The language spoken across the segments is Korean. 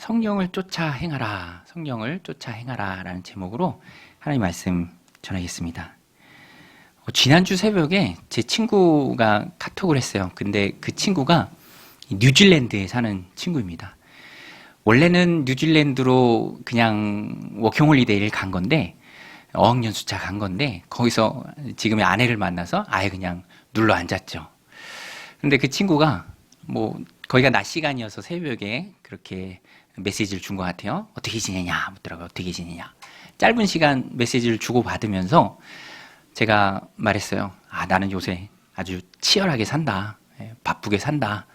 성령을 쫓아 행하라, 성령을 쫓아 행하라 라는 제목으로 하나님 말씀 전하겠습니다. 지난주 새벽에 제 친구가 카톡을 했어요. 근데 그 친구가 뉴질랜드에 사는 친구입니다. 원래는 뉴질랜드로 그냥 워킹홀리데이를 간 건데, 어학연수차 간 건데, 거기서 지금의 아내를 만나서 아예 그냥 눌러 앉았죠. 근데 그 친구가 거기가 낮 시간이어서 새벽에 그렇게 메시지를 준 것 같아요. 어떻게 지내냐 묻더라고요. 어떻게 지내냐. 짧은 시간 메시지를 주고받으면서 제가 말했어요. 나는 요새 아주 치열하게 산다. 바쁘게 산다.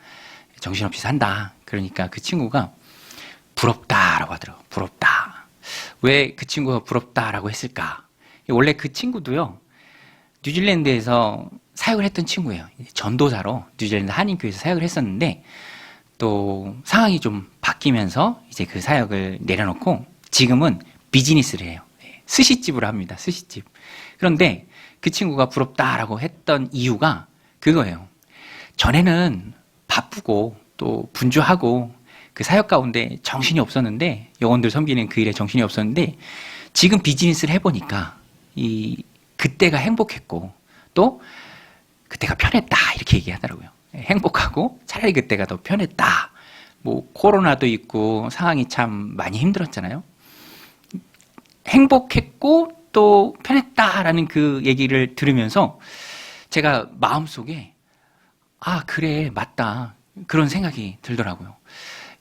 정신없이 산다. 그러니까 그 친구가 부럽다라고 하더라고요. 부럽다. 왜 그 친구가 부럽다라고 했을까? 원래 그 친구도요, 뉴질랜드에서 사역을 했던 친구예요. 전도사로 뉴질랜드 한인교회에서 사역을 했었는데, 또 상황이 좀 바뀌면서 이제 그 사역을 내려놓고 지금은 비즈니스를 해요. 스시집을 합니다. 스시집. 그런데 그 친구가 부럽다라고 했던 이유가 그거예요. 전에는 바쁘고 또 분주하고 그 사역 가운데 정신이 없었는데, 영혼들 섬기는 그 일에 정신이 없었는데, 지금 비즈니스를 해보니까 그때가 행복했고 또 그때가 편했다 이렇게 얘기하더라고요. 행복하고 차라리 그때가 더 편했다. 코로나도 있고 상황이 참 많이 힘들었잖아요. 행복했고 또 편했다라는 그 얘기를 들으면서 제가 마음속에 그래, 맞다, 그런 생각이 들더라고요.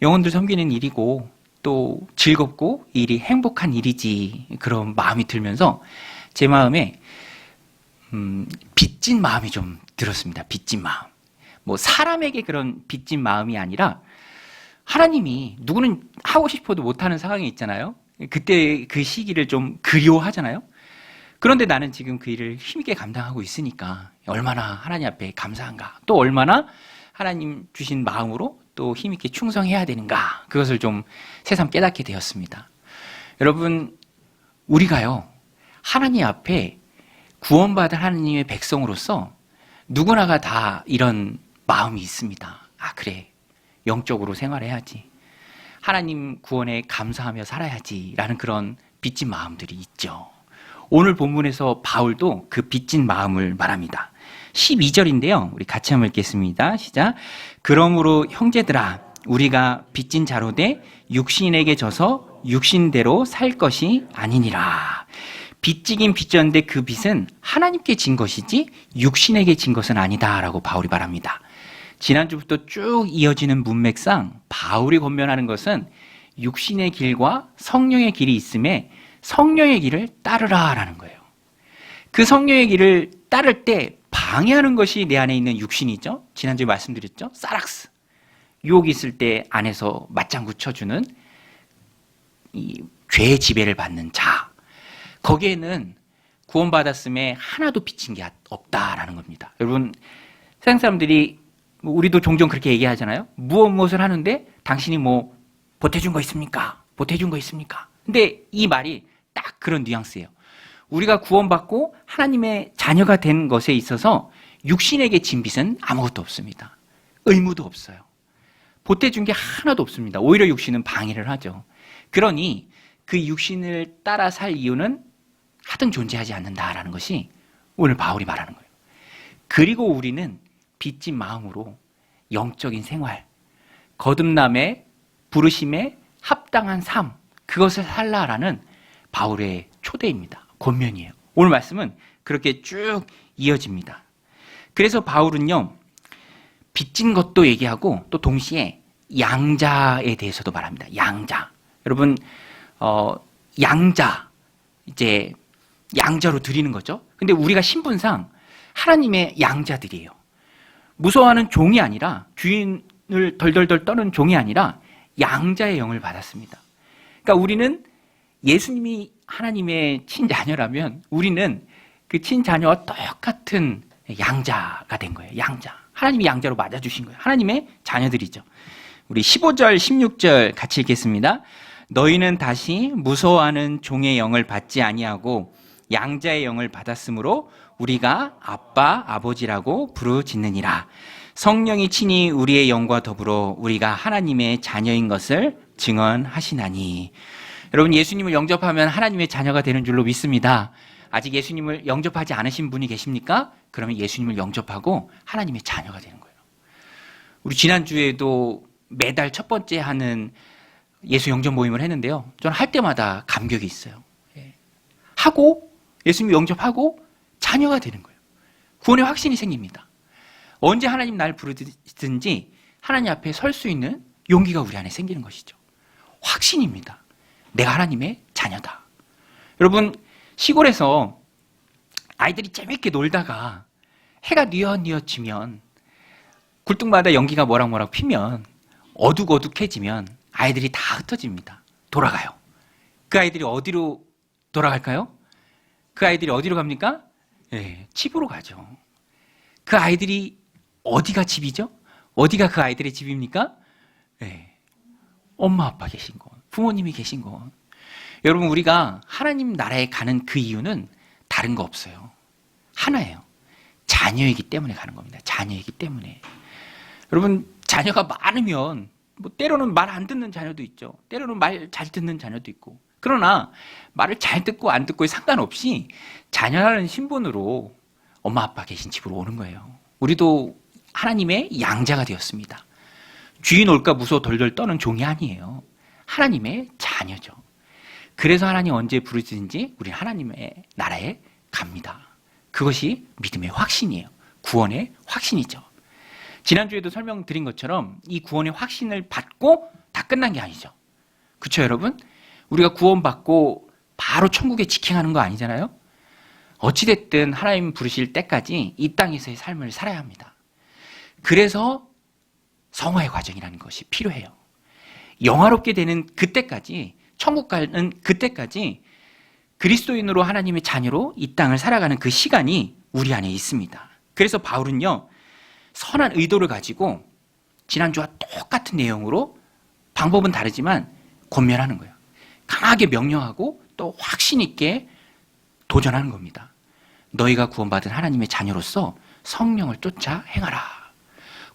영혼들 섬기는 일이고 또 즐겁고 일이 행복한 일이지, 그런 마음이 들면서 제 마음에 빚진 마음이 좀 들었습니다. 빚진 마음. 사람에게 그런 빚진 마음이 아니라, 하나님이 누구는 하고 싶어도 못하는 상황이 있잖아요. 그때 그 시기를 좀 그리워하잖아요. 그런데 나는 지금 그 일을 힘있게 감당하고 있으니까 얼마나 하나님 앞에 감사한가, 또 얼마나 하나님 주신 마음으로 또 힘있게 충성해야 되는가, 그것을 좀 새삼 깨닫게 되었습니다. 여러분, 우리가요, 하나님 앞에 구원받은 하나님의 백성으로서 누구나가 다 이런 마음이 있습니다. 그래, 영적으로 생활해야지, 하나님 구원에 감사하며 살아야지 라는 그런 빚진 마음들이 있죠. 오늘 본문에서 바울도 그 빚진 마음을 말합니다. 12절인데요. 우리 같이 한번 읽겠습니다. 시작. 그러므로 형제들아, 우리가 빚진 자로 돼 육신에게 져서 육신대로 살 것이 아니니라. 빚지긴 빚졌는데 그 빚은 하나님께 진 것이지 육신에게 진 것은 아니다 라고 바울이 말합니다. 지난주부터 쭉 이어지는 문맥상 바울이 권면하는 것은 육신의 길과 성령의 길이 있음에 성령의 길을 따르라 라는 거예요. 그 성령의 길을 따를 때 방해하는 것이 내 안에 있는 육신이죠. 지난주에 말씀드렸죠. 사락스. 유혹이 있을 때 안에서 맞장구 쳐주는 이 죄의 지배를 받는 자. 거기에는 구원받았음에 하나도 빚진 게 없다라는 겁니다. 여러분, 세상 사람들이, 우리도 종종 그렇게 얘기하잖아요. 무엇을 하는데 당신이 보태준 거 있습니까? 보태준 거 있습니까? 근데 이 말이 딱 그런 뉘앙스예요. 우리가 구원받고 하나님의 자녀가 된 것에 있어서 육신에게 진 빚은 아무것도 없습니다. 의무도 없어요. 보태준 게 하나도 없습니다. 오히려 육신은 방해를 하죠. 그러니 그 육신을 따라 살 이유는 하등 존재하지 않는다라는 것이 오늘 바울이 말하는 거예요. 그리고 우리는 빚진 마음으로 영적인 생활, 거듭남의 부르심에 합당한 삶, 그것을 살라라는 바울의 초대입니다. 권면이에요. 오늘 말씀은 그렇게 쭉 이어집니다. 그래서 바울은요, 빚진 것도 얘기하고 또 동시에 양자에 대해서도 말합니다. 양자. 여러분, 양자, 이제 양자로 드리는 거죠. 근데 우리가 신분상 하나님의 양자들이에요. 무서워하는 종이 아니라, 주인을 덜덜덜 떠는 종이 아니라 양자의 영을 받았습니다. 그러니까 우리는 예수님이 하나님의 친자녀라면 우리는 그 친자녀와 똑같은 양자가 된 거예요. 양자. 하나님이 양자로 맞아주신 거예요. 하나님의 자녀들이죠. 우리 15절, 16절 같이 읽겠습니다. 너희는 다시 무서워하는 종의 영을 받지 아니하고 양자의 영을 받았으므로 우리가 아빠, 아버지라고 부르짖느니라. 성령이 친히 우리의 영과 더불어 우리가 하나님의 자녀인 것을 증언하시나니. 여러분, 예수님을 영접하면 하나님의 자녀가 되는 줄로 믿습니다. 아직 예수님을 영접하지 않으신 분이 계십니까? 그러면 예수님을 영접하고 하나님의 자녀가 되는 거예요. 우리 지난주에도 매달 첫 번째 하는 예수 영접 모임을 했는데요. 저는 할 때마다 감격이 있어요. 하고 예수님 영접하고 자녀가 되는 거예요. 구원의 확신이 생깁니다. 언제 하나님 날 부르든지 하나님 앞에 설 수 있는 용기가 우리 안에 생기는 것이죠. 확신입니다. 내가 하나님의 자녀다. 여러분, 시골에서 아이들이 재밌게 놀다가 해가 뉘엿뉘엿지면 굴뚝마다 연기가 모락모락 피면 어둑어둑해지면 아이들이 다 흩어집니다. 돌아가요. 그 아이들이 어디로 돌아갈까요? 그 아이들이 어디로 갑니까? 네, 집으로 가죠. 그 아이들이 어디가 집이죠? 어디가 그 아이들의 집입니까? 네, 엄마 아빠 계신 곳, 부모님이 계신 곳. 여러분, 우리가 하나님 나라에 가는 그 이유는 다른 거 없어요. 하나예요. 자녀이기 때문에 가는 겁니다. 자녀이기 때문에. 여러분, 자녀가 많으면 뭐 때로는 말 안 듣는 자녀도 있죠. 때로는 말 잘 듣는 자녀도 있고. 그러나 말을 잘 듣고 안 듣고에 상관없이 자녀라는 신분으로 엄마 아빠 계신 집으로 오는 거예요. 우리도 하나님의 양자가 되었습니다. 주인 올까 무서워 덜덜 떠는 종이 아니에요. 하나님의 자녀죠. 그래서 하나님 언제 부르시든지 우리는 하나님의 나라에 갑니다. 그것이 믿음의 확신이에요. 구원의 확신이죠. 지난주에도 설명드린 것처럼 이 구원의 확신을 받고 다 끝난 게 아니죠. 그렇죠, 여러분? 우리가 구원받고 바로 천국에 직행하는 거 아니잖아요? 어찌됐든 하나님 부르실 때까지 이 땅에서의 삶을 살아야 합니다. 그래서 성화의 과정이라는 것이 필요해요. 영화롭게 되는 그때까지, 천국 가는 그때까지 그리스도인으로 하나님의 자녀로 이 땅을 살아가는 그 시간이 우리 안에 있습니다. 그래서 바울은요, 선한 의도를 가지고 지난주와 똑같은 내용으로 방법은 다르지만 권면하는 거예요. 강하게 명령하고 또 확신 있게 도전하는 겁니다. 너희가 구원받은 하나님의 자녀로서 성령을 쫓아 행하라.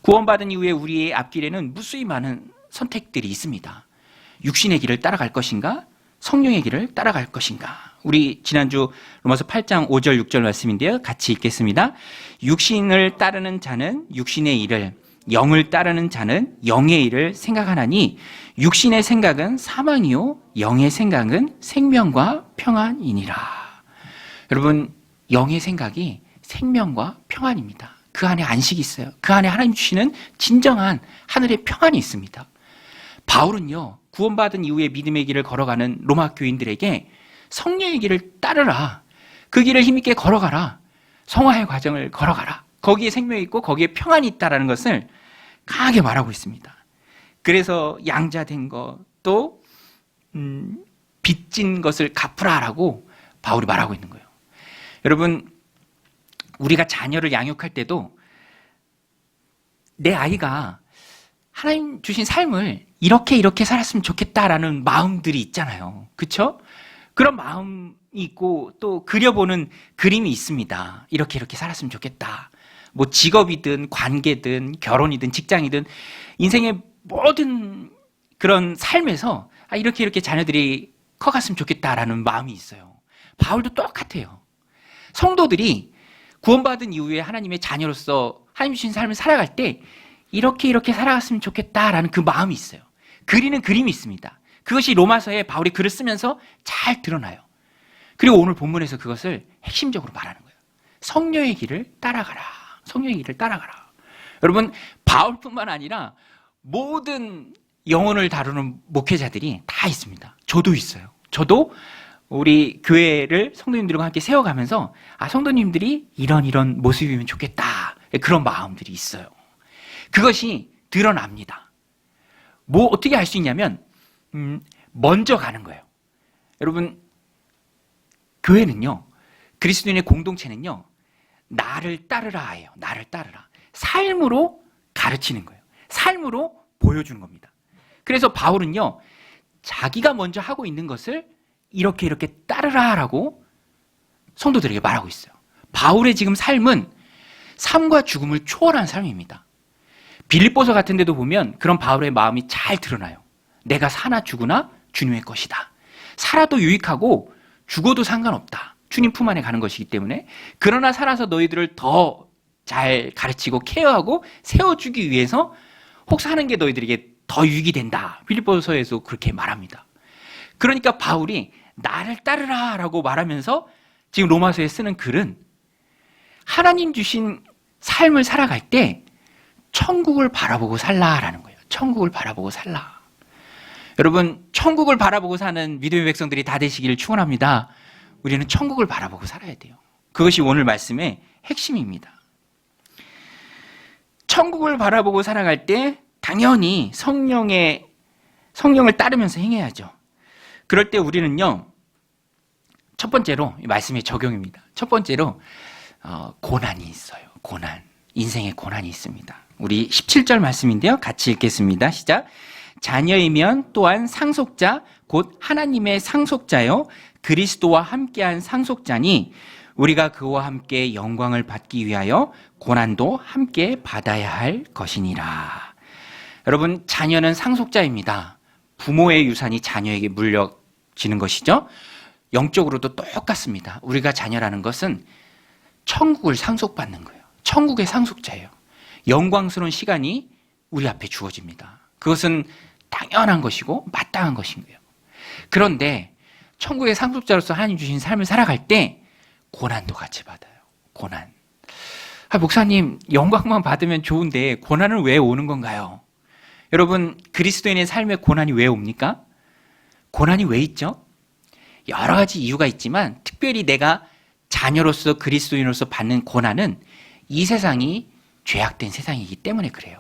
구원받은 이후에 우리의 앞길에는 무수히 많은 선택들이 있습니다. 육신의 길을 따라갈 것인가? 성령의 길을 따라갈 것인가? 우리 지난주 로마서 8장 5절 6절 말씀인데요. 같이 읽겠습니다. 육신을 따르는 자는 육신의 일을, 영을 따르는 자는 영의 일을 생각하나니 육신의 생각은 사망이요 영의 생각은 생명과 평안이니라. 여러분, 영의 생각이 생명과 평안입니다. 그 안에 안식이 있어요. 그 안에 하나님 주시는 진정한 하늘의 평안이 있습니다. 바울은요, 구원받은 이후에 믿음의 길을 걸어가는 로마 교인들에게 성령의 길을 따르라. 그 길을 힘있게 걸어가라. 성화의 과정을 걸어가라. 거기에 생명이 있고 거기에 평안이 있다는 것을 강하게 말하고 있습니다. 그래서 양자된 것, 또 빚진 것을 갚으라라고 바울이 말하고 있는 거예요. 여러분, 우리가 자녀를 양육할 때도 내 아이가 하나님 주신 삶을 이렇게 살았으면 좋겠다라는 마음들이 있잖아요. 그렇죠? 그런 마음이 있고 또 그려보는 그림이 있습니다. 이렇게 살았으면 좋겠다. 뭐 직업이든 관계든 결혼이든 직장이든 인생의 모든 그런 삶에서 이렇게 자녀들이 커갔으면 좋겠다라는 마음이 있어요. 바울도 똑같아요. 성도들이 구원받은 이후에 하나님의 자녀로서 하나님 주신 삶을 살아갈 때 이렇게 살아갔으면 좋겠다라는 그 마음이 있어요. 그리는 그림이 있습니다. 그것이 로마서에 바울이 글을 쓰면서 잘 드러나요. 그리고 오늘 본문에서 그것을 핵심적으로 말하는 거예요. 성령의 길을 따라가라. 성령의 길을 따라가라. 여러분, 바울뿐만 아니라 모든 영혼을 다루는 목회자들이 다 있습니다. 저도 있어요. 저도 우리 교회를 성도님들과 함께 세워가면서 성도님들이 이런 모습이면 좋겠다. 그런 마음들이 있어요. 그것이 드러납니다. 뭐 어떻게 알 수 있냐면 먼저 가는 거예요. 여러분, 교회는요, 그리스도인의 공동체는요, 나를 따르라 해요. 나를 따르라. 삶으로 가르치는 거예요. 삶으로 보여주는 겁니다. 그래서 바울은요, 자기가 먼저 하고 있는 것을 이렇게 따르라라고 성도들에게 말하고 있어요. 바울의 지금 삶은 삶과 죽음을 초월한 삶입니다. 빌립보서 같은 데도 보면 그런 바울의 마음이 잘 드러나요. 내가 사나 죽으나 주님의 것이다. 살아도 유익하고 죽어도 상관없다. 주님 품 안에 가는 것이기 때문에. 그러나 살아서 너희들을 더 잘 가르치고 케어하고 세워주기 위해서 혹 사는 게 너희들에게 더 유익이 된다. 빌립보서에서 그렇게 말합니다. 그러니까 바울이 나를 따르라 라고 말하면서 지금 로마서에 쓰는 글은 하나님 주신 삶을 살아갈 때 천국을 바라보고 살라라는 거예요. 천국을 바라보고 살라. 여러분, 천국을 바라보고 사는 믿음의 백성들이 다 되시기를 축원합니다. 우리는 천국을 바라보고 살아야 돼요. 그것이 오늘 말씀의 핵심입니다. 천국을 바라보고 살아갈 때 당연히 성령을 따르면서 행해야죠. 그럴 때 우리는요, 첫 번째로 말씀의 적용입니다. 첫 번째로 고난이 있어요. 고난. 인생의 고난이 있습니다. 우리 17절 말씀인데요. 같이 읽겠습니다. 시작. 자녀이면 또한 상속자 곧 하나님의 상속자요 그리스도와 함께한 상속자니 우리가 그와 함께 영광을 받기 위하여 고난도 함께 받아야 할 것이니라. 여러분, 자녀는 상속자입니다. 부모의 유산이 자녀에게 물려지는 것이죠. 영적으로도 똑같습니다. 우리가 자녀라는 것은 천국을 상속받는 거예요. 천국의 상속자예요. 영광스러운 시간이 우리 앞에 주어집니다. 그것은 당연한 것이고 마땅한 것인 거예요. 그런데 천국의 상속자로서 하나님 주신 삶을 살아갈 때 고난도 같이 받아요. 고난. 목사님, 영광만 받으면 좋은데 고난은 왜 오는 건가요? 여러분, 그리스도인의 삶에 고난이 왜 옵니까? 고난이 왜 있죠? 여러 가지 이유가 있지만 특별히 내가 자녀로서 그리스도인으로서 받는 고난은 이 세상이 죄악된 세상이기 때문에 그래요.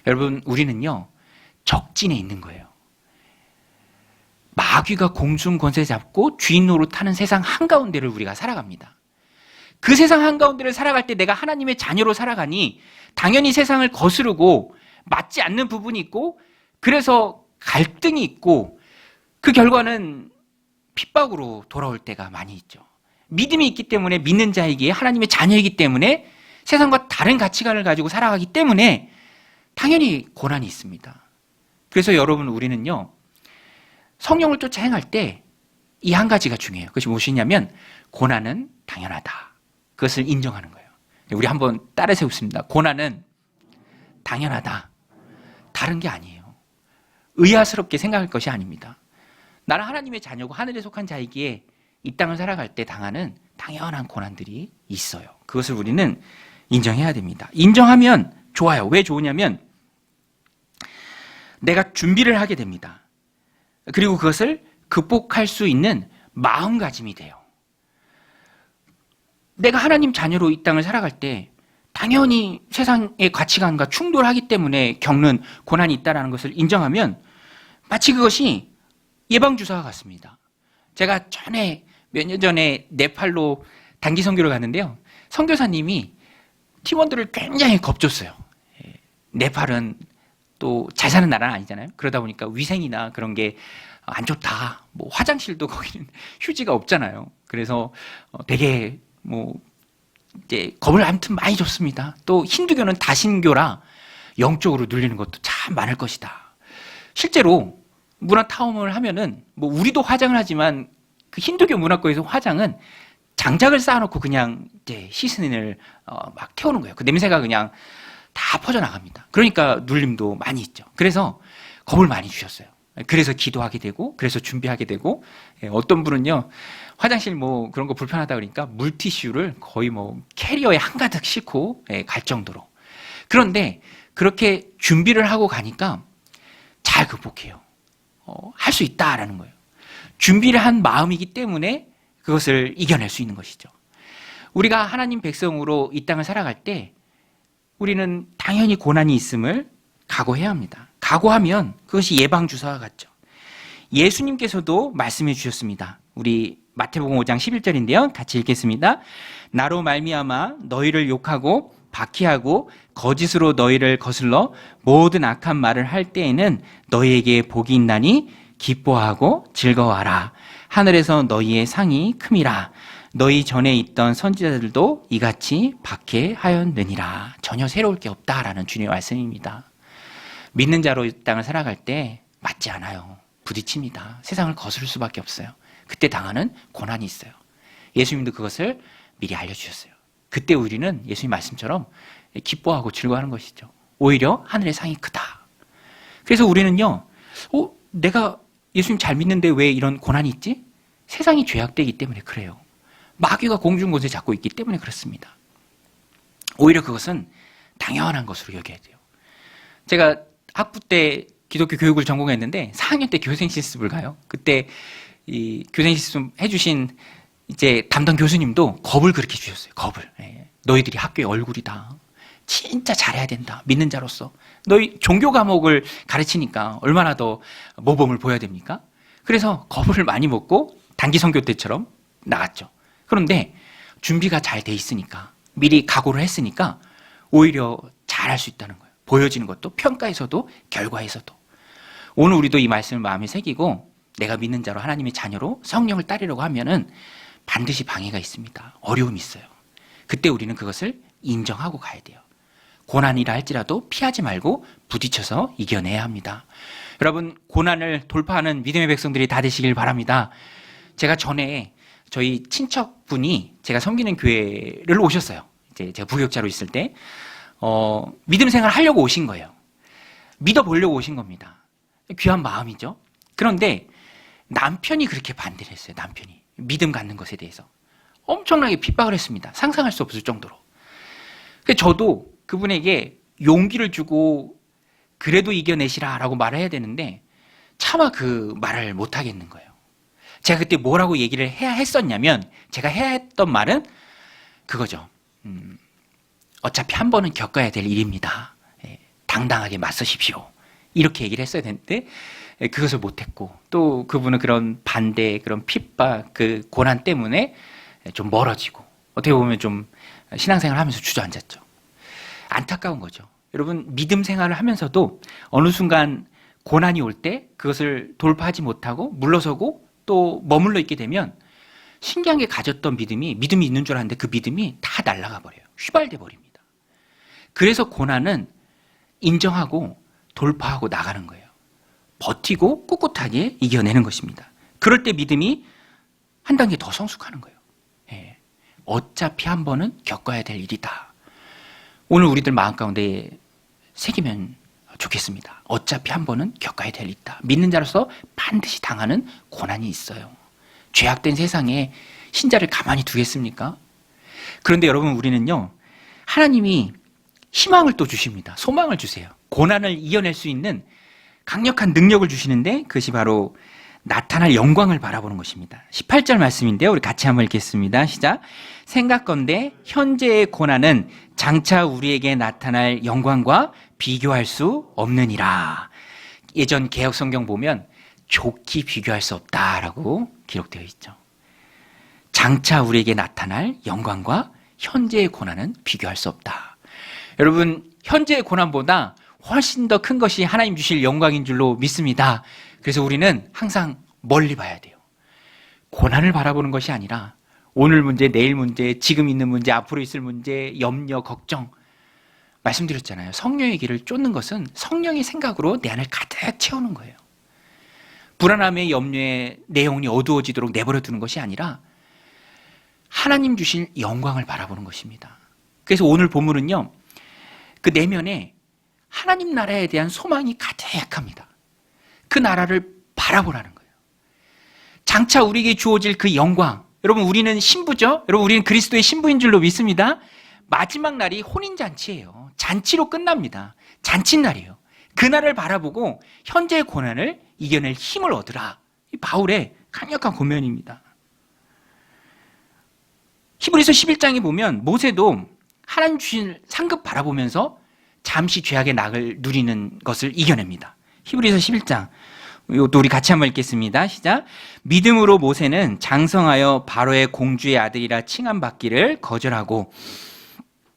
여러분, 우리는요 적진에 있는 거예요. 마귀가 공중 권세 잡고 주인 노릇하는 세상 한가운데를 우리가 살아갑니다. 그 세상 한가운데를 살아갈 때 내가 하나님의 자녀로 살아가니 당연히 세상을 거스르고 맞지 않는 부분이 있고 그래서 갈등이 있고 그 결과는 핍박으로 돌아올 때가 많이 있죠. 믿음이 있기 때문에 믿는 자에게 하나님의 자녀이기 때문에 세상과 다른 가치관을 가지고 살아가기 때문에 당연히 고난이 있습니다. 그래서 여러분, 우리는요 성령을 쫓아 행할 때 이 한 가지가 중요해요. 그것이 무엇이냐면 고난은 당연하다. 그것을 인정하는 거예요. 우리 한번 따라 세우겠습니다. 고난은 당연하다. 다른 게 아니에요. 의아스럽게 생각할 것이 아닙니다. 나는 하나님의 자녀고 하늘에 속한 자이기에 이 땅을 살아갈 때 당하는 당연한 고난들이 있어요. 그것을 우리는 인정해야 됩니다. 인정하면 좋아요. 왜 좋으냐면 내가 준비를 하게 됩니다. 그리고 그것을 극복할 수 있는 마음가짐이 돼요. 내가 하나님 자녀로 이 땅을 살아갈 때 당연히 세상의 가치관과 충돌하기 때문에 겪는 고난이 있다는 것을 인정하면 마치 그것이 예방주사와 같습니다. 제가 몇 년 전에 네팔로 단기 선교를 갔는데요. 선교사님이 팀원들을 굉장히 겁줬어요. 네팔은 또 잘 사는 나라는 아니잖아요. 그러다 보니까 위생이나 그런 게 안 좋다. 뭐 화장실도 거기는 휴지가 없잖아요. 그래서 되게 이제 겁을 아무튼 많이 줬습니다. 또 힌두교는 다신교라 영적으로 눌리는 것도 참 많을 것이다. 실제로 문화 탐험을 하면은 우리도 화장을 하지만 그 힌두교 문화권에서 화장은 장작을 쌓아놓고 그냥 이제 시신을 막 태우는 거예요. 그 냄새가 그냥 다 퍼져나갑니다. 그러니까 눌림도 많이 있죠. 그래서 겁을 많이 주셨어요. 그래서 기도하게 되고, 그래서 준비하게 되고, 어떤 분은요, 화장실 그런 거 불편하다 그러니까 물티슈를 거의 캐리어에 한가득 싣고 갈 정도로. 그런데 그렇게 준비를 하고 가니까 잘 극복해요. 할 수 있다라는 거예요. 준비를 한 마음이기 때문에 그것을 이겨낼 수 있는 것이죠. 우리가 하나님 백성으로 이 땅을 살아갈 때 우리는 당연히 고난이 있음을 각오해야 합니다. 각오하면 그것이 예방주사와 같죠. 예수님께서도 말씀해 주셨습니다. 우리 마태복음 5장 11절인데요. 같이 읽겠습니다. 나로 말미암아 너희를 욕하고 박해하고 거짓으로 너희를 거슬러 모든 악한 말을 할 때에는 너희에게 복이 있나니 기뻐하고 즐거워하라. 하늘에서 너희의 상이 큼이라. 너희 전에 있던 선지자들도 이같이 박해하였느니라. 전혀 새로울 게 없다라는 주님의 말씀입니다. 믿는 자로 이 땅을 살아갈 때 맞지 않아요. 부딪힙니다. 세상을 거스를 수밖에 없어요. 그때 당하는 고난이 있어요. 예수님도 그것을 미리 알려주셨어요. 그때 우리는 예수님 말씀처럼 기뻐하고 즐거워하는 것이죠. 오히려 하늘의 상이 크다. 그래서 우리는요, 내가 예수님 잘 믿는데 왜 이런 고난이 있지? 세상이 죄악되기 때문에 그래요. 마귀가 공중 곳에 잡고 있기 때문에 그렇습니다. 오히려 그것은 당연한 것으로 여겨야 돼요. 제가 학부 때 기독교 교육을 전공했는데 4학년 때 교생 실습을 가요. 그때 이 교생 실습 해주신 이제 담당 교수님도 겁을 그렇게 주셨어요. 겁을. 너희들이 학교의 얼굴이다. 진짜 잘해야 된다. 믿는 자로서. 너희 종교 과목을 가르치니까 얼마나 더 모범을 보여야 됩니까? 그래서 겁을 많이 먹고 단기 선교 때처럼 나갔죠. 그런데 준비가 잘 돼 있으니까, 미리 각오를 했으니까 오히려 잘할 수 있다는 거예요. 보여지는 것도, 평가에서도, 결과에서도. 오늘 우리도 이 말씀을 마음에 새기고 내가 믿는 자로 하나님의 자녀로 성령을 따르려고 하면은 반드시 방해가 있습니다. 어려움이 있어요. 그때 우리는 그것을 인정하고 가야 돼요. 고난이라 할지라도 피하지 말고 부딪혀서 이겨내야 합니다. 여러분, 고난을 돌파하는 믿음의 백성들이 다 되시길 바랍니다. 제가 전에 저희 친척분이 제가 섬기는 교회를 오셨어요. 이제 제가 부교육자로 있을 때 믿음 생활 하려고 오신 거예요. 믿어보려고 오신 겁니다. 귀한 마음이죠. 그런데 남편이 그렇게 반대를 했어요. 남편이 믿음 갖는 것에 대해서 엄청나게 핍박을 했습니다. 상상할 수 없을 정도로. 저도 그분에게 용기를 주고 그래도 이겨내시라라고 말을 해야 되는데 차마 그 말을 못 하겠는 거예요. 제가 그때 뭐라고 얘기를 해야 했었냐면, 제가 해야 했던 말은 그거죠. 어차피 한 번은 겪어야 될 일입니다. 당당하게 맞서십시오. 이렇게 얘기를 했어야 되는데 그것을 못했고, 또 그분은 그런 반대, 그런 핍박, 그 고난 때문에 좀 멀어지고, 어떻게 보면 좀 신앙생활을 하면서 주저앉았죠. 안타까운 거죠. 여러분, 믿음 생활을 하면서도 어느 순간 고난이 올 때 그것을 돌파하지 못하고 물러서고 또 머물러 있게 되면 신기한 게 가졌던 믿음이 있는 줄 알았는데 그 믿음이 다 날아가 버려요. 휘발돼 버립니다. 그래서 고난은 인정하고 돌파하고 나가는 거예요. 버티고 꿋꿋하게 이겨내는 것입니다. 그럴 때 믿음이 한 단계 더 성숙하는 거예요. 어차피 한 번은 겪어야 될 일이다. 오늘 우리들 마음 가운데 새기면 좋겠습니다. 어차피 한 번은 겪어야 될 일이다. 믿는 자로서 반드시 당하는 고난이 있어요. 죄악된 세상에 신자를 가만히 두겠습니까? 그런데 여러분, 우리는요, 하나님이 희망을 또 주십니다. 소망을 주세요. 고난을 이겨낼 수 있는 강력한 능력을 주시는데 그것이 바로 나타날 영광을 바라보는 것입니다. 18절 말씀인데요. 우리 같이 한번 읽겠습니다. 시작. 생각건대 현재의 고난은 장차 우리에게 나타날 영광과 비교할 수 없느니라. 예전 개역 성경 보면 좋게 비교할 수 없다라고 기록되어 있죠. 장차 우리에게 나타날 영광과 현재의 고난은 비교할 수 없다. 여러분, 현재의 고난보다 훨씬 더 큰 것이 하나님 주실 영광인 줄로 믿습니다. 그래서 우리는 항상 멀리 봐야 돼요. 고난을 바라보는 것이 아니라 오늘 문제, 내일 문제, 지금 있는 문제, 앞으로 있을 문제, 염려, 걱정. 말씀드렸잖아요. 성령의 길을 쫓는 것은 성령의 생각으로 내 안을 가득 채우는 거예요. 불안함의 염려에 내 영혼이 어두워지도록 내버려 두는 것이 아니라 하나님 주실 영광을 바라보는 것입니다. 그래서 오늘 본문은요, 그 내면에 하나님 나라에 대한 소망이 가득합니다. 그 나라를 바라보라는 거예요. 장차 우리에게 주어질 그 영광. 여러분, 우리는 신부죠? 여러분, 우리는 그리스도의 신부인 줄로 믿습니다. 마지막 날이 혼인잔치예요. 잔치로 끝납니다. 잔칫날이에요. 그날을 바라보고 현재의 고난을 이겨낼 힘을 얻으라. 이 바울의 강력한 권면입니다. 히브리서 11장에 보면 모세도 하나님 주신 상급 바라보면서 잠시 죄악의 낙을 누리는 것을 이겨냅니다. 히브리서 11장, 이것도 우리 같이 한번 읽겠습니다. 시작. 믿음으로 모세는 장성하여 바로의 공주의 아들이라 칭함받기를 거절하고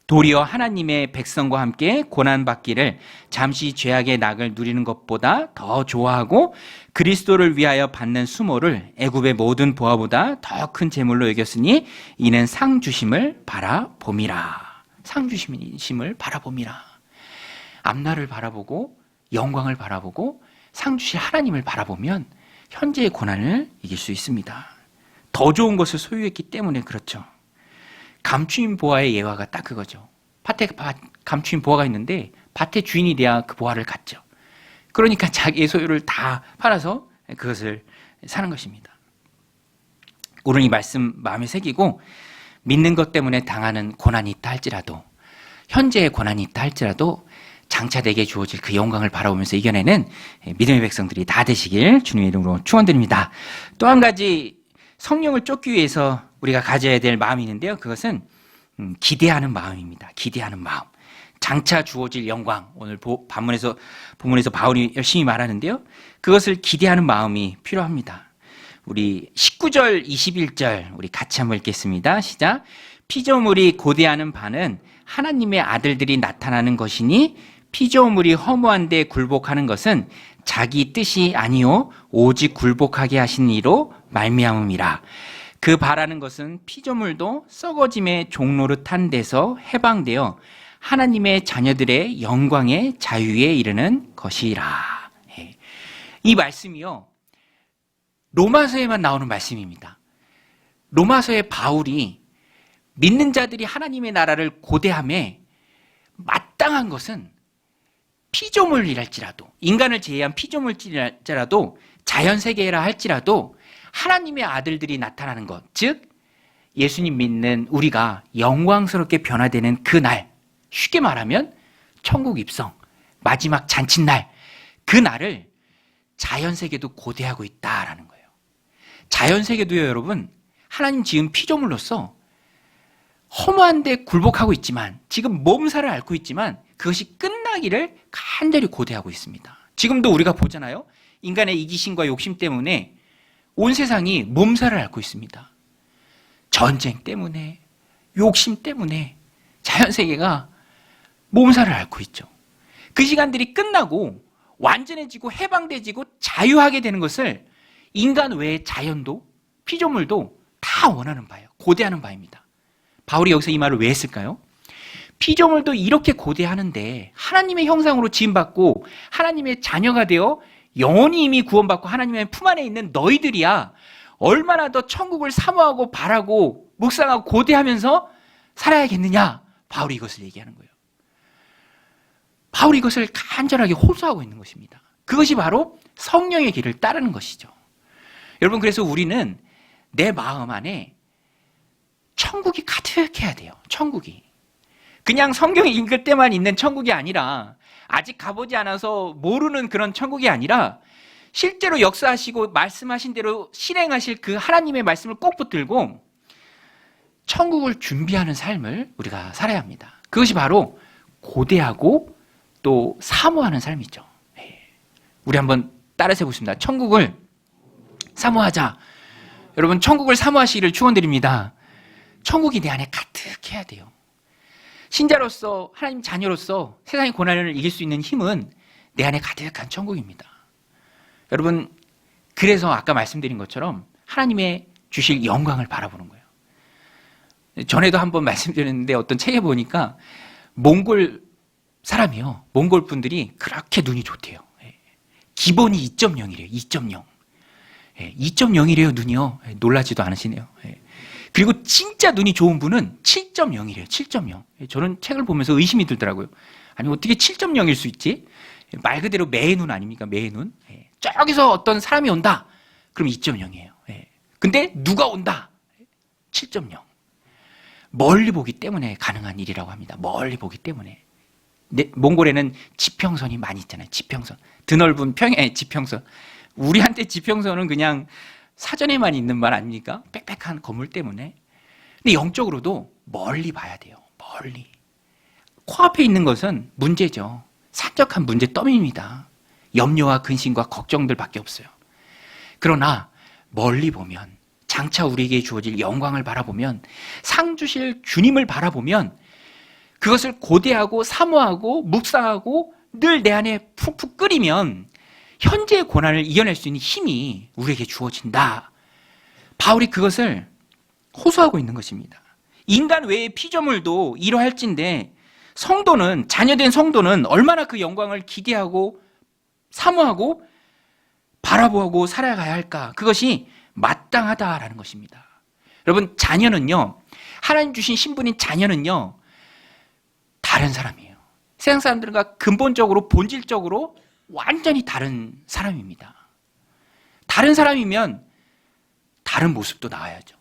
도리어 하나님의 백성과 함께 고난받기를 잠시 죄악의 낙을 누리는 것보다 더 좋아하고 그리스도를 위하여 받는 수모를 애굽의 모든 보화보다 더 큰 재물로 여겼으니 이는 상 주심을 바라봄이라. 상 주심을 바라봄이라. 앞날을 바라보고 영광을 바라보고 상 주실 하나님을 바라보면 현재의 고난을 이길 수 있습니다. 더 좋은 것을 소유했기 때문에 그렇죠. 감추인 보화의 예화가 딱 그거죠. 밭에 감추인 보화가 있는데 밭의 주인이 돼야 그 보화를 갖죠. 그러니까 자기의 소유를 다 팔아서 그것을 사는 것입니다. 오늘 이 말씀 마음에 새기고 믿는 것 때문에 당하는 고난이 있다 할지라도, 현재의 고난이 있다 할지라도 장차 내게 주어질 그 영광을 바라보면서 이겨내는 믿음의 백성들이 다 되시길 주님의 이름으로 축원드립니다. 또 한 가지 성령을 쫓기 위해서 우리가 가져야 될 마음이 있는데요. 그것은 기대하는 마음입니다. 기대하는 마음. 장차 주어질 영광. 오늘 본문에서 바울이 열심히 말하는데요. 그것을 기대하는 마음이 필요합니다. 우리 19절, 21절 우리 같이 한번 읽겠습니다. 시작. 피조물이 고대하는 바는 하나님의 아들들이 나타나는 것이니 피조물이 허무한데 굴복하는 것은 자기 뜻이 아니요 오직 굴복하게 하신 이로 말미암음이라. 그 바라는 것은 피조물도 썩어짐의 종노릇한 데서 해방되어 하나님의 자녀들의 영광의 자유에 이르는 것이라. 이 말씀이요, 로마서에만 나오는 말씀입니다. 로마서의 바울이 믿는 자들이 하나님의 나라를 고대함에 마땅한 것은 피조물이랄지라도, 인간을 제외한 피조물이랄지라도, 자연세계라 할지라도 하나님의 아들들이 나타나는 것, 즉 예수님 믿는 우리가 영광스럽게 변화되는 그 날, 쉽게 말하면 천국 입성, 마지막 잔칫날, 그 날을 자연세계도 고대하고 있다라는 거예요. 자연세계도요, 여러분, 하나님 지은 피조물로서 허무한데 굴복하고 있지만, 지금 몸살을 앓고 있지만 그것이 끝나기를 간절히 고대하고 있습니다. 지금도 우리가 보잖아요. 인간의 이기심과 욕심 때문에 온 세상이 몸살을 앓고 있습니다. 전쟁 때문에, 욕심 때문에 자연세계가 몸살을 앓고 있죠. 그 시간들이 끝나고 완전해지고 해방되지고 자유하게 되는 것을 인간 외의 자연도, 피조물도 다 원하는 바예요. 고대하는 바입니다. 바울이 여기서 이 말을 왜 했을까요? 피조물도 이렇게 고대하는데 하나님의 형상으로 지음받고 하나님의 자녀가 되어 영원히 이미 구원받고 하나님의 품 안에 있는 너희들이야 얼마나 더 천국을 사모하고 바라고 묵상하고 고대하면서 살아야겠느냐. 바울이 이것을 얘기하는 거예요. 바울이 이것을 간절하게 호소하고 있는 것입니다. 그것이 바로 성령의 길을 따르는 것이죠. 여러분, 그래서 우리는 내 마음 안에 천국이 가득해야 돼요. 천국이. 그냥 성경 읽을 때만 있는 천국이 아니라, 아직 가보지 않아서 모르는 그런 천국이 아니라 실제로 역사하시고 말씀하신 대로 실행하실 그 하나님의 말씀을 꼭 붙들고 천국을 준비하는 삶을 우리가 살아야 합니다. 그것이 바로 고대하고 또 사모하는 삶이죠. 우리 한번 따라서 해보겠습니다. 천국을 사모하자. 여러분, 천국을 사모하시기를 축원드립니다. 천국이 내 안에 가득해야 돼요. 신자로서, 하나님 자녀로서 세상의 고난을 이길 수 있는 힘은 내 안에 가득한 천국입니다. 여러분, 그래서 아까 말씀드린 것처럼 하나님의 주실 영광을 바라보는 거예요. 전에도 한번 말씀드렸는데 어떤 책에 보니까 몽골 사람이요, 몽골 분들이 그렇게 눈이 좋대요. 기본이 2.0이래요. 2.0. 2.0이래요, 눈이요. 놀라지도 않으시네요. 그리고 진짜 눈이 좋은 분은 7.0이래요. 7.0. 저는 책을 보면서 의심이 들더라고요. 아니, 어떻게 7.0일 수 있지? 말 그대로 매의 눈 아닙니까? 매의 눈. 저기서 어떤 사람이 온다. 그럼 2.0이에요. 근데 누가 온다? 7.0. 멀리 보기 때문에 가능한 일이라고 합니다. 멀리 보기 때문에. 몽골에는 지평선이 많이 있잖아요. 지평선. 드넓은 평야의 지평선. 우리한테 지평선은 그냥 사전에만 있는 말 아닙니까? 빽빽한 건물 때문에. 근데 영적으로도 멀리 봐야 돼요. 멀리. 코앞에 있는 것은 문제죠. 산적한 문제 더미입니다. 염려와 근심과 걱정들밖에 없어요. 그러나 멀리 보면, 장차 우리에게 주어질 영광을 바라보면, 상 주실 주님을 바라보면 그것을 고대하고 사모하고 묵상하고 늘 내 안에 푹푹 끓이면 현재의 고난을 이겨낼 수 있는 힘이 우리에게 주어진다. 바울이 그것을 호소하고 있는 것입니다. 인간 외의 피조물도 이러할진데 성도는, 자녀된 성도는 얼마나 그 영광을 기대하고 사모하고 바라보고 살아가야 할까? 그것이 마땅하다라는 것입니다. 여러분, 자녀는요, 하나님 주신 신분인 자녀는요, 다른 사람이에요. 세상 사람들과 근본적으로, 본질적으로 완전히 다른 사람입니다. 다른 사람이면 다른 모습도 나와야죠.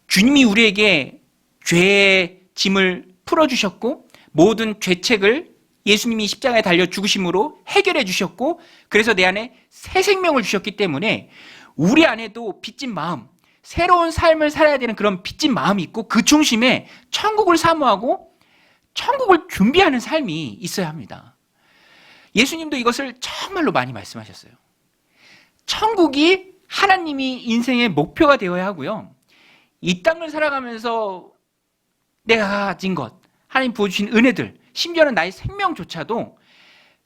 주님이 우리에게 죄의 짐을 풀어주셨고, 모든 죄책을 예수님이 십자가에 달려 죽으심으로 해결해 주셨고, 그래서 내 안에 새 생명을 주셨기 때문에 우리 안에도 빚진 마음, 새로운 삶을 살아야 되는 그런 빚진 마음이 있고, 그 중심에 천국을 사모하고 천국을 준비하는 삶이 있어야 합니다. 예수님도 이것을 정말로 많이 말씀하셨어요. 천국이 하나님이 인생의 목표가 되어야 하고요, 이 땅을 살아가면서 내가 가진 것, 하나님 부어주신 은혜들, 심지어는 나의 생명조차도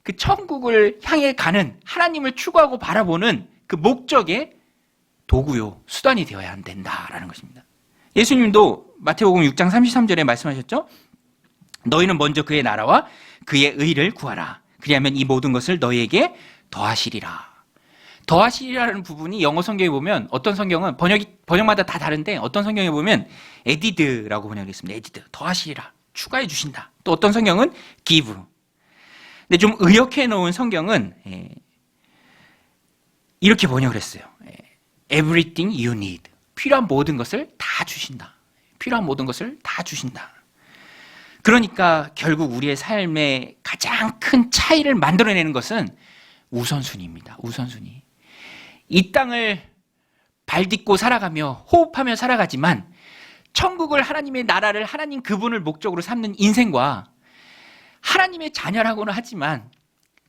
그 천국을 향해 가는, 하나님을 추구하고 바라보는 그 목적의 도구요, 수단이 되어야 안 된다라는 것입니다. 예수님도 마태복음 6장 33절에 말씀하셨죠. 너희는 먼저 그의 나라와 그의 의를 구하라. 그리하면 이 모든 것을 너희에게 더하시리라. 더하시리라는 부분이 영어 성경에 보면, 어떤 성경은 번역마다 다 다른데, 어떤 성경에 보면 added라고 번역했습니다. added, 더하시리라, 추가해 주신다. 또 어떤 성경은 give. 근데 좀 의역해 놓은 성경은 이렇게 번역을 했어요. everything you need. 필요한 모든 것을 다 주신다. 필요한 모든 것을 다 주신다. 그러니까 결국 우리의 삶의 가장 큰 차이를 만들어내는 것은 우선순위입니다. 우선순위. 이 땅을 발딛고 살아가며 호흡하며 살아가지만, 천국을, 하나님의 나라를, 하나님 그분을 목적으로 삼는 인생과 하나님의 자녀라고는 하지만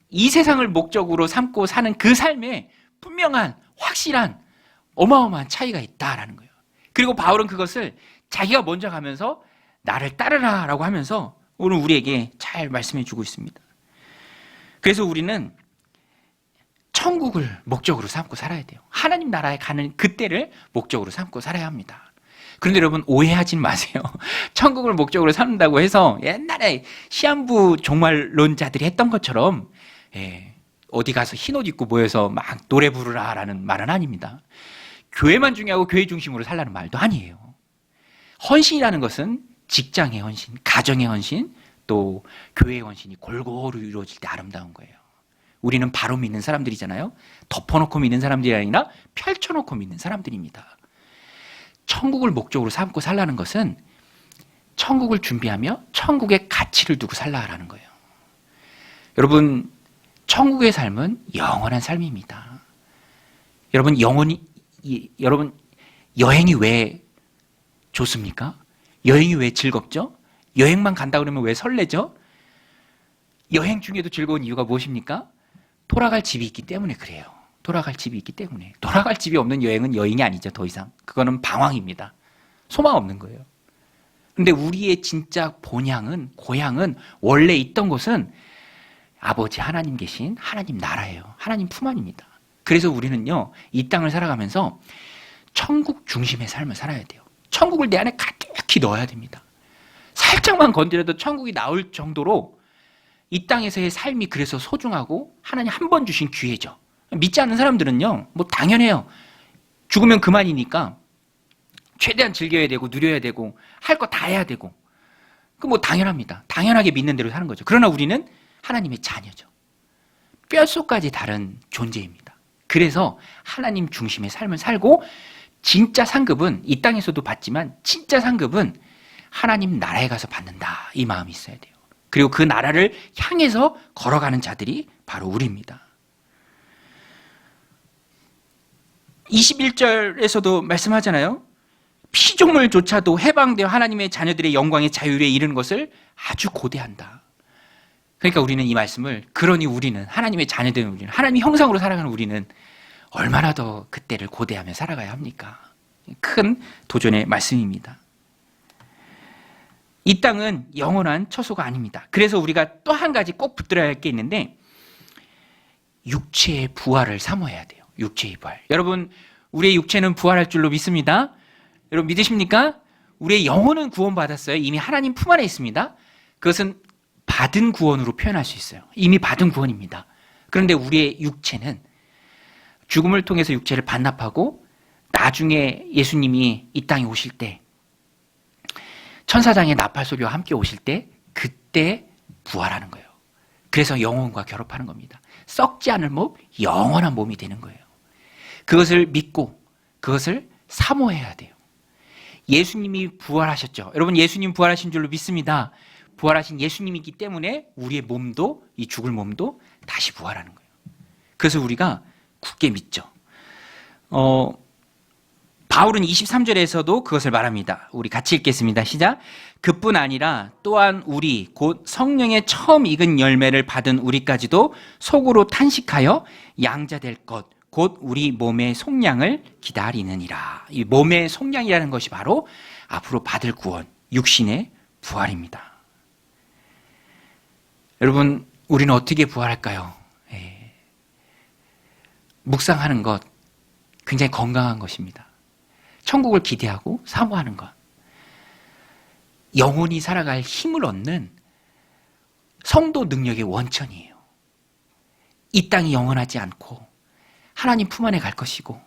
이 세상을 목적으로 삼고 사는 그 삶에 분명한, 확실한, 어마어마한 차이가 있다라는 거예요. 그리고 바울은 그것을 자기가 먼저 가면서 나를 따르라라고 하면서 오늘 우리에게 잘 말씀해 주고 있습니다. 그래서 우리는 천국을 목적으로 삼고 살아야 돼요. 하나님 나라에 가는 그때를 목적으로 삼고 살아야 합니다. 그런데 여러분, 오해하지는 마세요. 천국을 목적으로 삼는다고 해서 옛날에 시한부 종말론자들이 했던 것처럼 어디 가서 흰옷 입고 모여서 막 노래 부르라라는 말은 아닙니다. 교회만 중요하고 교회 중심으로 살라는 말도 아니에요. 헌신이라는 것은 직장의 헌신, 가정의 헌신, 또 교회의 헌신이 골고루 이루어질 때 아름다운 거예요. 우리는 바로 믿는 사람들이잖아요. 덮어놓고 믿는 사람들이 아니라 펼쳐놓고 믿는 사람들입니다. 천국을 목적으로 삼고 살라는 것은 천국을 준비하며 천국의 가치를 두고 살라라는 거예요. 여러분, 천국의 삶은 영원한 삶입니다. 여러분, 여러분, 여행이 왜 좋습니까? 여행이 왜 즐겁죠? 여행만 간다 그러면 왜 설레죠? 여행 중에도 즐거운 이유가 무엇입니까? 돌아갈 집이 있기 때문에 그래요. 돌아갈 집이 있기 때문에. 돌아갈 집이 없는 여행은 여행이 아니죠, 더 이상. 그거는 방황입니다. 소망 없는 거예요. 그런데 우리의 진짜 본향은, 고향은, 원래 있던 곳은 아버지 하나님 계신 하나님 나라예요. 하나님 품 안입니다. 그래서 우리는요, 이 땅을 살아가면서 천국 중심의 삶을 살아야 돼요. 천국을 내 안에 가득히 넣어야 됩니다. 살짝만 건드려도 천국이 나올 정도로 이 땅에서의 삶이 그래서 소중하고 하나님 한 번 주신 기회죠. 믿지 않는 사람들은요, 뭐 당연해요. 죽으면 그만이니까 최대한 즐겨야 되고 누려야 되고 할 거 다 해야 되고, 그 뭐 당연합니다. 당연하게 믿는 대로 사는 거죠. 그러나 우리는 하나님의 자녀죠. 뼛속까지 다른 존재입니다. 그래서 하나님 중심의 삶을 살고, 진짜 상급은 이 땅에서도 받지만 진짜 상급은 하나님 나라에 가서 받는다, 이 마음이 있어야 돼요. 그리고 그 나라를 향해서 걸어가는 자들이 바로 우리입니다. 21절에서도 말씀하잖아요. 피조물조차도 해방되어 하나님의 자녀들의 영광의 자유에 이르는 것을 아주 고대한다. 그러니까 우리는 이 말씀을, 그러니 우리는, 하나님의 자녀된 우리는, 하나님의 형상으로 살아가는 우리는 얼마나 더 그때를 고대하며 살아가야 합니까? 큰 도전의 말씀입니다. 이 땅은 영원한 처소가 아닙니다. 그래서 우리가 또 한 가지 꼭 붙들어야 할 게 있는데, 육체의 부활을 사모해야 돼요. 육체의 부활. 여러분, 우리의 육체는 부활할 줄로 믿습니다. 여러분 믿으십니까? 우리의 영혼은 구원받았어요. 이미 하나님 품 안에 있습니다. 그것은 받은 구원으로 표현할 수 있어요. 이미 받은 구원입니다. 그런데 우리의 육체는 죽음을 통해서 육체를 반납하고 나중에 예수님이 이 땅에 오실 때 천사장의 나팔 소리와 함께 오실 때 그때 부활하는 거예요. 그래서 영혼과 결합하는 겁니다. 썩지 않을 몸, 영원한 몸이 되는 거예요. 그것을 믿고 그것을 사모해야 돼요. 예수님이 부활하셨죠. 여러분, 예수님 부활하신 줄로 믿습니다. 부활하신 예수님이기 때문에 우리의 몸도, 이 죽을 몸도 다시 부활하는 거예요. 그래서 우리가 굳게 믿죠. 바울은 23절에서도 그것을 말합니다. 우리 같이 읽겠습니다. 시작. 그뿐 아니라 또한 우리 곧 성령의 처음 익은 열매를 받은 우리까지도 속으로 탄식하여 양자될 것 곧 우리 몸의 속량을 기다리느니라. 이 몸의 속량이라는 것이 바로 앞으로 받을 구원, 육신의 부활입니다. 여러분, 우리는 어떻게 부활할까요? 묵상하는 것 굉장히 건강한 것입니다. 천국을 기대하고 사모하는 것, 영혼이 살아갈 힘을 얻는 성도 능력의 원천이에요. 이 땅이 영원하지 않고 하나님 품 안에 갈 것이고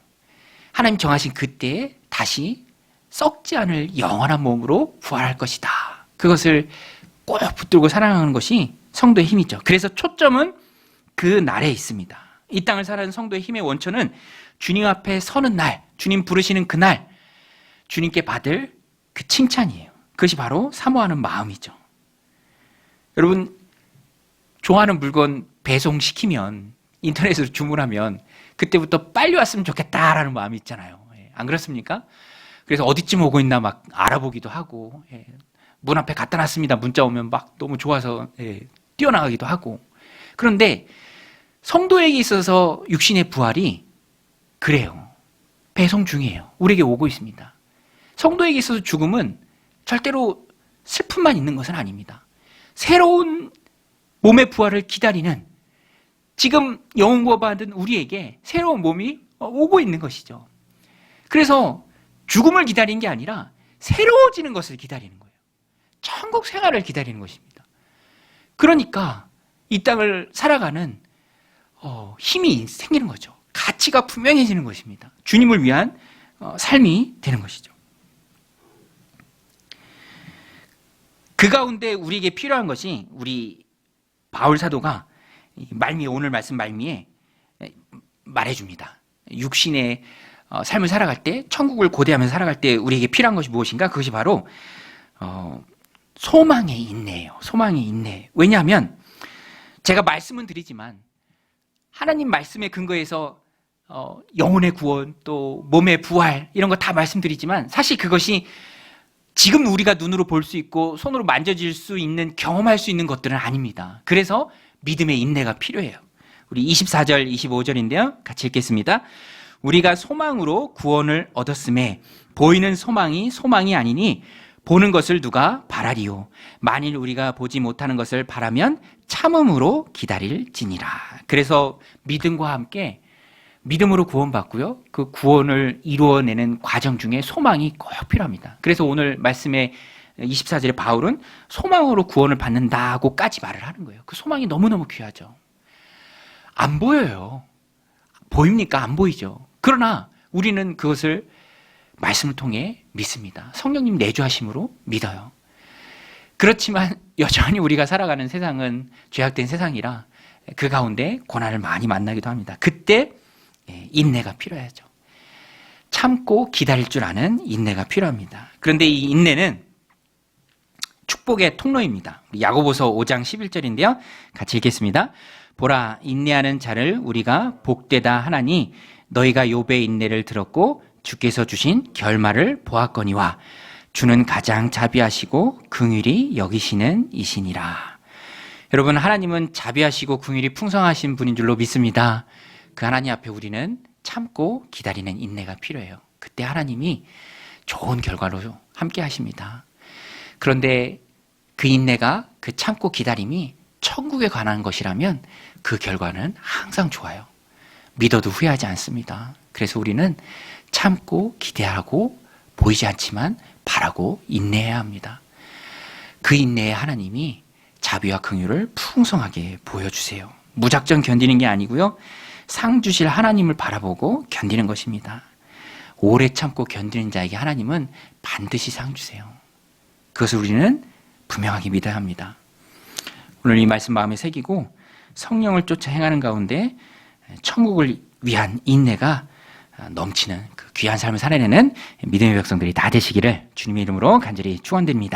하나님 정하신 그때에 다시 썩지 않을 영원한 몸으로 부활할 것이다. 그것을 꼭 붙들고 살아가는 것이 성도의 힘이죠. 그래서 초점은 그 날에 있습니다. 이 땅을 살아가는 성도의 힘의 원천은 주님 앞에 서는 날, 주님 부르시는 그날 주님께 받을 그 칭찬이에요. 그것이 바로 사모하는 마음이죠. 여러분, 좋아하는 물건 배송시키면, 인터넷으로 주문하면 그때부터 빨리 왔으면 좋겠다라는 마음이 있잖아요. 안 그렇습니까? 그래서 어디쯤 오고 있나 막 알아보기도 하고, 문 앞에 갖다 놨습니다. 문자 오면 막 너무 좋아서 뛰어나가기도 하고. 그런데 성도에게 있어서 육신의 부활이 그래요. 배송 중이에요. 우리에게 오고 있습니다. 성도에게 있어서 죽음은 절대로 슬픔만 있는 것은 아닙니다. 새로운 몸의 부활을 기다리는, 지금 영혼구원 받은 우리에게 새로운 몸이 오고 있는 것이죠. 그래서 죽음을 기다리는 게 아니라 새로워지는 것을 기다리는 거예요. 천국 생활을 기다리는 것입니다. 그러니까 이 땅을 살아가는 힘이 생기는 거죠. 가치가 분명해지는 것입니다. 주님을 위한 삶이 되는 것이죠. 그 가운데 우리에게 필요한 것이, 우리 바울 사도가 말미에, 오늘 말씀 말미에 말해줍니다. 육신의 삶을 살아갈 때, 천국을 고대하면서 살아갈 때 우리에게 필요한 것이 무엇인가? 그것이 바로 소망의 인내예요. 소망의 인내. 왜냐하면 제가 말씀은 드리지만 하나님 말씀의 근거에서 영혼의 구원, 또 몸의 부활, 이런 거 다 말씀드리지만 사실 그것이 지금 우리가 눈으로 볼 수 있고 손으로 만져질 수 있는, 경험할 수 있는 것들은 아닙니다. 그래서 믿음의 인내가 필요해요. 우리 24절, 25절인데요. 같이 읽겠습니다. 우리가 소망으로 구원을 얻었음에 보이는 소망이 소망이 아니니 보는 것을 누가 바라리요. 만일 우리가 보지 못하는 것을 바라면 참음으로 기다릴지니라. 그래서 믿음과 함께 믿음으로 구원받고요. 그 구원을 이루어내는 과정 중에 소망이 꼭 필요합니다. 그래서 오늘 말씀에 24절에 바울은 소망으로 구원을 받는다고까지 말을 하는 거예요. 그 소망이 너무너무 귀하죠. 안 보여요. 보입니까? 안 보이죠. 그러나 우리는 그것을 말씀을 통해 믿습니다. 성령님 내주하심으로 믿어요. 그렇지만 여전히 우리가 살아가는 세상은 죄악된 세상이라 그 가운데 고난을 많이 만나기도 합니다. 그때 인내가 필요하죠. 참고 기다릴 줄 아는 인내가 필요합니다. 그런데 이 인내는 축복의 통로입니다. 야고보서 5장 11절인데요. 같이 읽겠습니다. 보라, 인내하는 자를 우리가 복되다 하나니 너희가 욥의 인내를 들었고 주께서 주신 결말을 보았거니와 주는 가장 자비하시고 긍휼히 여기시는 이시니라. 여러분, 하나님은 자비하시고 긍휼이 풍성하신 분인 줄로 믿습니다. 그 하나님 앞에 우리는 참고 기다리는 인내가 필요해요. 그때 하나님이 좋은 결과로 함께 하십니다. 그런데 그 인내가, 그 참고 기다림이 천국에 관한 것이라면 그 결과는 항상 좋아요. 믿어도 후회하지 않습니다. 그래서 우리는 참고 기대하고 보이지 않지만 바라고 인내해야 합니다. 그 인내에 하나님이 자비와 긍휼을 풍성하게 보여주세요. 무작정 견디는 게 아니고요. 상 주실 하나님을 바라보고 견디는 것입니다. 오래 참고 견디는 자에게 하나님은 반드시 상 주세요. 그것을 우리는 분명하게 믿어야 합니다. 오늘 이 말씀 마음에 새기고 성령을 쫓아 행하는 가운데 천국을 위한 인내가 넘치는 그 귀한 삶을 살아내는 믿음의 백성들이 다 되시기를 주님의 이름으로 간절히 축원드립니다.